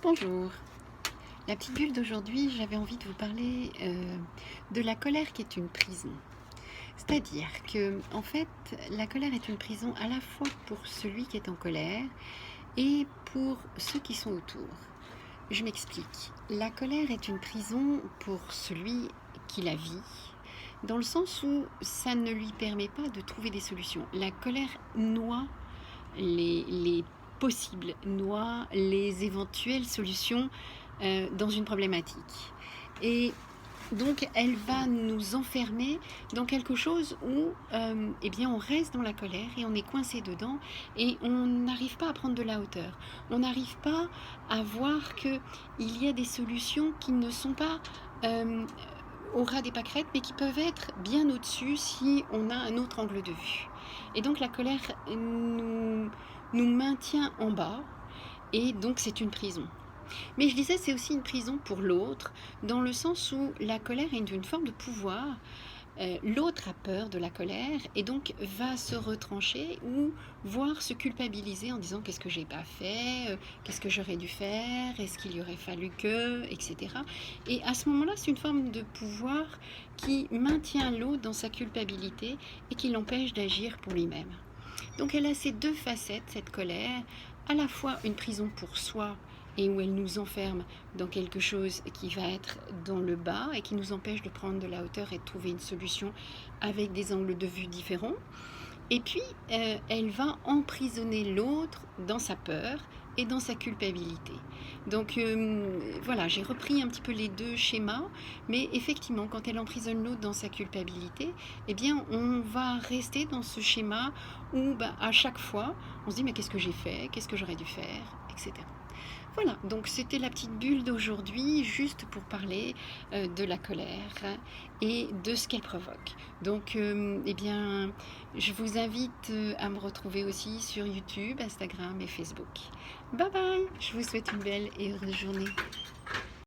Bonjour. La petite bulle d'aujourd'hui, j'avais envie de vous parler de la colère qui est une prison. C'est-à-dire que, en fait, la colère est une prison à la fois pour celui qui est en colère et pour ceux qui sont autour. Je m'explique. La colère est une prison pour celui qui la vit, dans le sens où ça ne lui permet pas de trouver des solutions. La colère noie les possibles, noie les éventuelles solutions dans une problématique. Et donc elle va nous enfermer dans quelque chose où eh bien on reste dans la colère et on est coincé dedans et on n'arrive pas à prendre de la hauteur. On n'arrive pas à voir qu'il y a des solutions qui ne sont pas au ras des pâquerettes, mais qui peuvent être bien au-dessus si on a un autre angle de vue. Et donc la colère nous maintient en bas, et donc c'est une prison. Mais je disais, c'est aussi une prison pour l'autre, dans le sens où la colère est une forme de pouvoir. L'autre a peur de la colère et donc va se retrancher ou voire se culpabiliser en disant qu'est-ce que j'ai pas fait, qu'est-ce que j'aurais dû faire, est-ce qu'il y aurait fallu que, etc. Et à ce moment-là, c'est une forme de pouvoir qui maintient l'autre dans sa culpabilité et qui l'empêche d'agir pour lui-même. Donc elle a ces deux facettes, cette colère, à la fois une prison pour soi et où elle nous enferme dans quelque chose qui va être dans le bas et qui nous empêche de prendre de la hauteur et de trouver une solution avec des angles de vue différents. Et puis, elle va emprisonner l'autre dans sa peur et dans sa culpabilité. Donc voilà, j'ai repris un petit peu les deux schémas, mais effectivement, quand elle emprisonne l'autre dans sa culpabilité, eh bien, on va rester dans ce schéma où à chaque fois, on se dit mais qu'est-ce que j'ai fait, qu'est-ce que j'aurais dû faire, etc. Voilà, donc c'était la petite bulle d'aujourd'hui, juste pour parler de la colère et de ce qu'elle provoque. Donc, eh bien, je vous invite à me retrouver aussi sur YouTube, Instagram et Facebook. Bye bye, je vous souhaite une belle et heureuse journée.